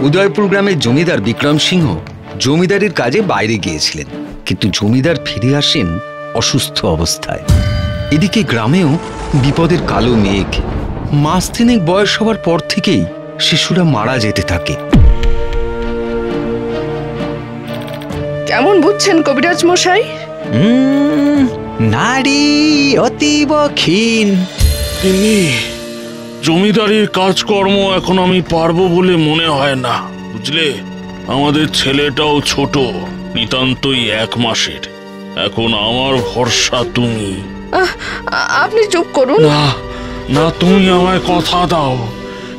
উদয়পুর গ্রামের জমিদার বিক্রম সিংহ জমিদারির কাজে বাইরে গিয়েছিলেন, কিন্তু জমিদার ফিরে আসেন অসুস্থ অবস্থায়। এদিকে গ্রামেও বিপদের কালো মেঘ। মাস তিনেক বয়স হওয়ার পর থেকেই শিশুরা মারা যেতে থাকে। কেমন বুঝছেন কবিরাজ মশাই? নারী অতীব ক্ষীণ। জমিদারির কাজকর্ম এখন আমি পারবো বলে মনে হয় না, বুঝলে। আমাদের ছেলেটাও ছোট, নিতান্তই 1 মাসের। এখন আমার ভরসা তুমি। আপনি চুপ করুন। না না, তুমি আমায় কথা দাও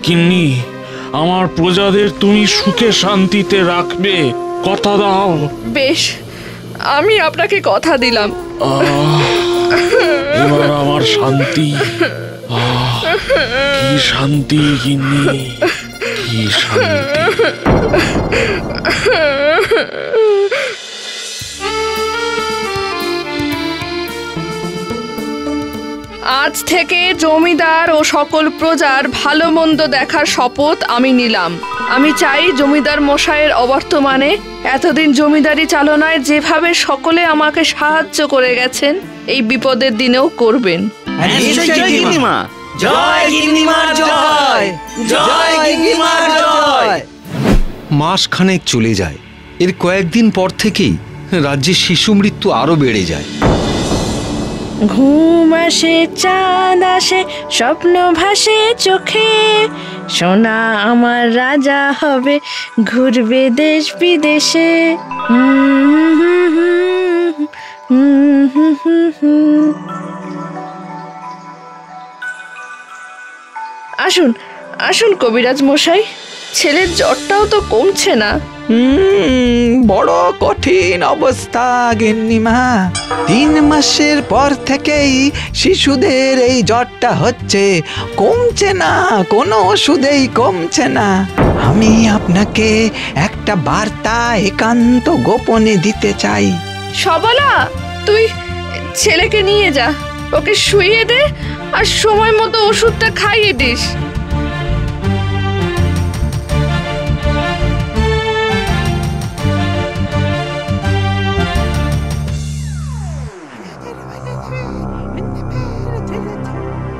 গিন্নি, আমার প্রজাদের তুমি সুখে শান্তিতে রাখবে, কথা দাও। বেশ, আমি আপনাকে কথা দিলাম। এবার আমার শান্তি। কি শান্তি গিন্নি, কি শান্তি। আজ থেকে জমিদার ও সকল প্রজার ভালো মন্দ দেখার শপথ আমি নিলাম। আমি চাই জমিদার মশাইয়ের অবর্তমানে এতদিন জমিদারি চালনায় যেভাবে সকলে আমাকে সাহায্য করে গেছেন, এই বিপদের দিনেও করবেন। মাস খানেক চলে যায়। এর কয়েকদিন পর থেকেই রাজ্যে শিশু মৃত্যু আরো বেড়ে যায়। ঘুম আসে, চাঁদ আসে, স্বপ্ন ভাসে চোখে, সোনা আমার রাজা হবে, ঘুরবে দেশ বিদেশে। আসুন আসুন কবিরাজ মশাই, ছেলের জ্বরটাও তো কমছে না। বড় কঠিন অবস্থা গিন্নিমা। 3 মাসের পর থেকেই শিশুদের এই জ্বরটা হচ্ছে, কমছে না, কোনো ওষুধেই কমছে না। আমি আপনাকে একটা বার্তা একান্ত গোপনে দিতে চাই। সবলা, তুই ছেলেকে নিয়ে যা, ওকে শুইয়ে দে আর সময় মতো ওষুধটা খাইয়ে দিস।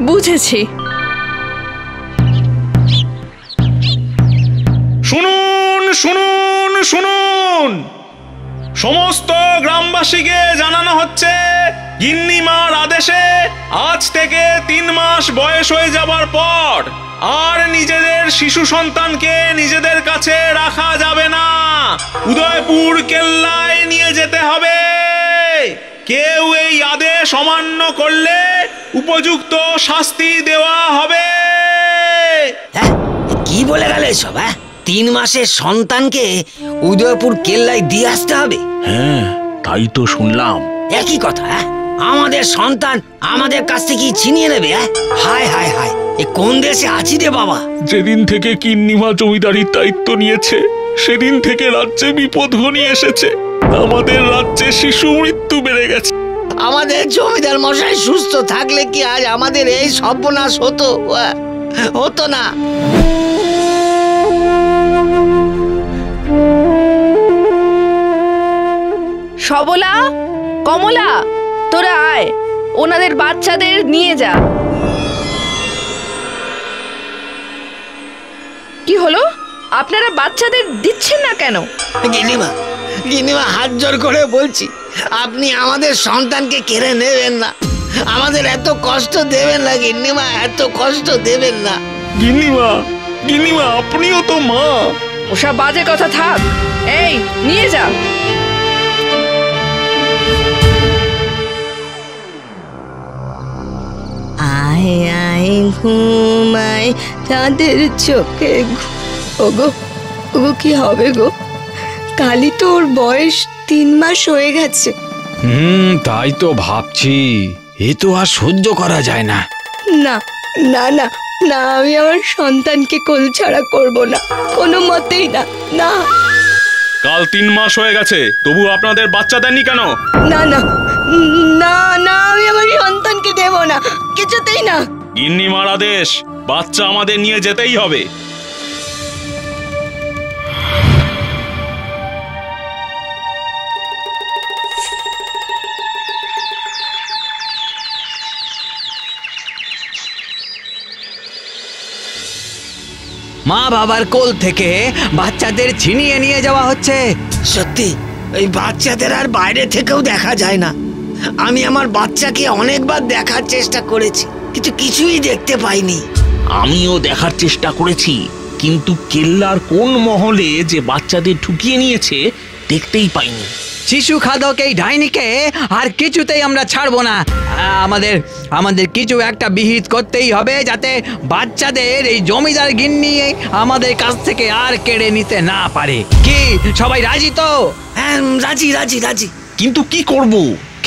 বুঝেছি। শুনুন শুনুন শুনুন, সমস্ত গ্রামবাসীকে জানানো হচ্ছে, গিন্নিমার আদেশে আজ থেকে 3 মাস বয়স হয়ে যাবার পর আর নিজেদের শিশু সন্তানকে নিজেদের কাছে রাখা যাবে না, উদয়পুর কেল্লায় নিয়ে যেতে হবে। কেউ এই আদেশ অমান্য করলে উপযুক্ত শাস্তি দেওয়া হবে। কি বলে গেল সব? 3 মাসের সন্তানকে উদয়পুর কেল্লায় দিয়ে আসতে হবে? হ্যাঁ, তাই তো শুনলাম। একই কথা, আমাদের সন্তান আমাদের কাছ থেকে ছিনিয়ে নেবে? হায় হায় হায়, এ কোন দেশে আছি রে বাবা। যেদিন থেকে গিন্নিমা জমিদারির দায়িত্ব নিয়েছে, সেদিন থেকে রাজ্যে বিপদ ঘনিয়ে এসেছে। আমাদের রাজ্যে শিশু মৃত্যু বেড়ে গেছে। আমাদের জমিদার মশাই সুস্থ থাকলে কি আজ আমাদের এই সর্বনাশ হতো? হতো না। সবলা, কমলা, তোরা আয়, ওনাদের বাচ্চাদের নিয়ে যা। কি হলো, আপনারা বাচ্চাদের দিচ্ছেন না কেন? গিন্নিমা, গিন্নিমা, হাত জোর করে বলছি, আপনি আমাদের সন্তানকে কেড়ে নেবেন না। আমাদের এত কষ্ট দেবেন না গিন্নিমা, এত কষ্ট দেবেন না। গিন্নিমা, গিন্নিমা, আপনিও তো মা। ওসব বাজে কথা থাক, এই নিয়ে যা। আয় আয় ঘুমায় চাঁদের চোখে। ওগো ওগো, কি হবে গো? কালই তো ওর বয়স 3 মাস হয়ে গেছে। তাই তো ভাবছি, এ তো আর সহ্য করা যায় না। না না না না, আমি আমার সন্তানকে কোল ছাড়া করব না, কোনো মতেই না। না কাল 3 মাস হয়ে গেছে, তবু আপনাদের বাচ্চা দেননি কেন? না না না না, আমি আমার সন্তানকে দেব না, কিছুতেই না। গিন্নিমার আদেশ, বাচ্চা আমাদের নিয়ে যেতেই হবে। মা বাবার কোল থেকে বাচ্চাদের ছিনিয়ে নিয়ে যাওয়া হচ্ছে। সত্যি এই বাচ্চাদের আর বাইরে থেকেও দেখা যায় না। আমি আমার বাচ্চাকে অনেকবার দেখার চেষ্টা করেছি, কিন্তু কিছুই দেখতে পাইনি। আমিও দেখার চেষ্টা করেছি, কিন্তু কেল্লার কোন মহলে যে বাচ্চাদের ঢুকিয়ে নিয়েছে দেখতেই পাইনি। শিশু খাদক এই ডাইনিকে আর কিছুতেই আমরা ছাড়বো না। আমাদের কিছু একটা বিহিত করতেই হবে, যাতে বাচ্চাদের এই জমিদার গিন্নি আমাদের কাছ থেকে আর কেড়ে নিতে না পারে। কি সবাই রাজি তো? হ্যাঁ, রাজি রাজি রাজি। কিন্তু কি করব?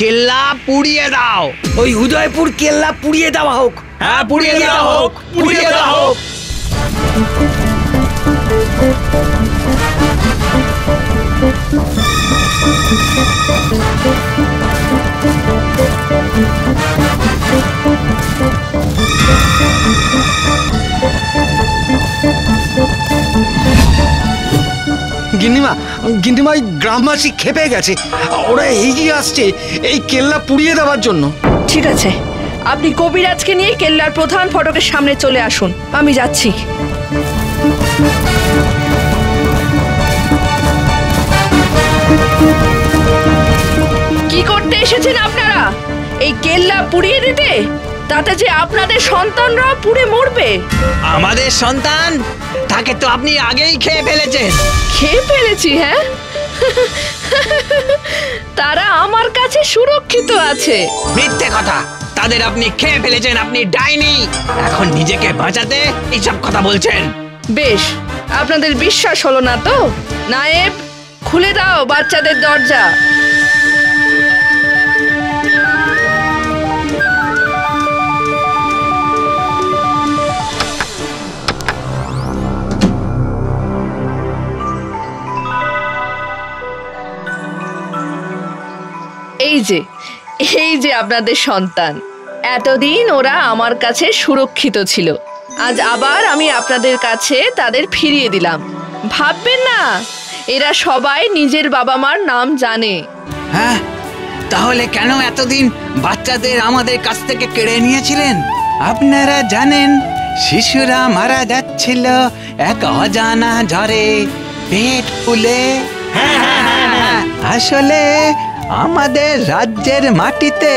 কেল্লা পুড়িয়ে দাও। ওই উদয়পুর কেল্লা পুড়িয়ে দেওয়া হোক। হ্যাঁ, পুড়িয়ে দেওয়া হোক, পুড়িয়ে দেওয়া হোক। গিন্নিমা, গিন্নিমা, এই গ্রামবাসী খেপে গেছে। ওরা এগিয়ে আসছে এই কেল্লা পুড়িয়ে দেওয়ার জন্য। ঠিক আছে, আপনি কবিরাজকে নিয়ে কেল্লার প্রধান ফটকের সামনে চলে আসুন, আমি যাচ্ছি। কি করতে এসেছেন আপনারা? এই কেল্লা পুড়িয়ে দিতে? তাতে যে আপনাদের সন্তানরা পুড়ে মরবে। আমাদের সন্তান? তাকে তো আপনি আগেই খেয়ে ফেলেছেন। খেয়ে ফেলেছি? হ্যাঁ, তারা আমার কাছে সুরক্ষিত আছে। মিথ্যে কথা, তাদের আপনি খেয়ে ফেলেছেন। আপনি ডাইনি, এখন নিজেকে বাঁচাতে এইসব কথা বলছেন। বেশ, আপনাদের বিশ্বাস হলো না তো? নায়েব, খুলে দাও বাচ্চাদের দরজা। এই যে আপনাদের সন্তান। এতদিন ওরা আমার কাছে সুরক্ষিত ছিল, আজ আবার আমি আপনাদের কাছে তাদের ফিরিয়ে দিলাম। ভাববেন না, এরা সবাই নিজের বাবা মার নাম জানে। হ্যাঁ, তাহলে কেন এতদিন বাচ্চাদের আমাদের কাছ থেকে কেড়ে নিয়েছিলেন? আপনারা জানেন, শিশুরা মারা যাচ্ছিল এক অজানা জ্বরে, পেট ফুলে। আসলে আমাদের রাজ্যের মাটিতে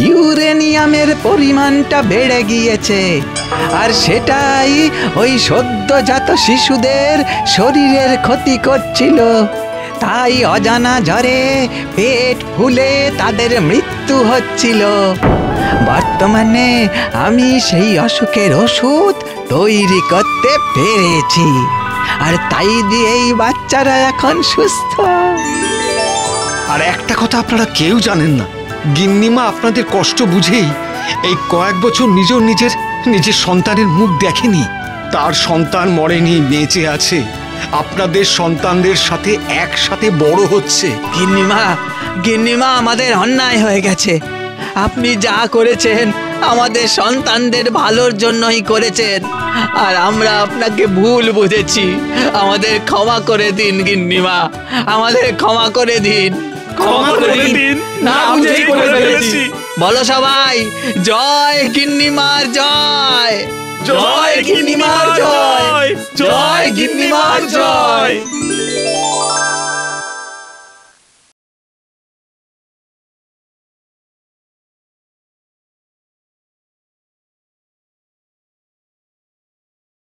ইউরেনিয়ামের পরিমাণটা বেড়ে গিয়েছে, আর সেটাই ওই সদ্যজাত শিশুদের শরীরের ক্ষতি করছিল। তাই অজানা জ্বরে পেট ফুলে তাদের মৃত্যু হচ্ছিল। বর্তমানে আমি সেই অসুখের ওষুধ তৈরি করতে পেরেছি, আর তাই দিয়েই বাচ্চারা এখন সুস্থ। আর একটা কথা আপনারা কেউ জানেন না, গিন্নিমা আপনাদের কষ্ট বুঝেই এই কয়েক বছর নিজের সন্তানের মুখ দেখেনি। তার সন্তান মরেনি, বেঁচে আছে, আপনাদের সন্তানদের সাথে একসাথে বড় হচ্ছে। গিন্নিমা, আমাদের অন্যায় হয়ে গেছে। আপনি যা করেছেন আমাদের সন্তানদের ভালোর জন্যই করেছেন, আর আমরা আপনাকে ভুল বুঝেছি। আমাদের ক্ষমা করে দিন গিন্নিমা, আমাদের ক্ষমা করে দিন। ক্ষমা করে দিন, না বুঝেই করে ফেলেছি। বলো সবাই, জয় গিন্নিমার জয়, জয় গিন্নিমার জয়, জয় গিন্নিমার জয়।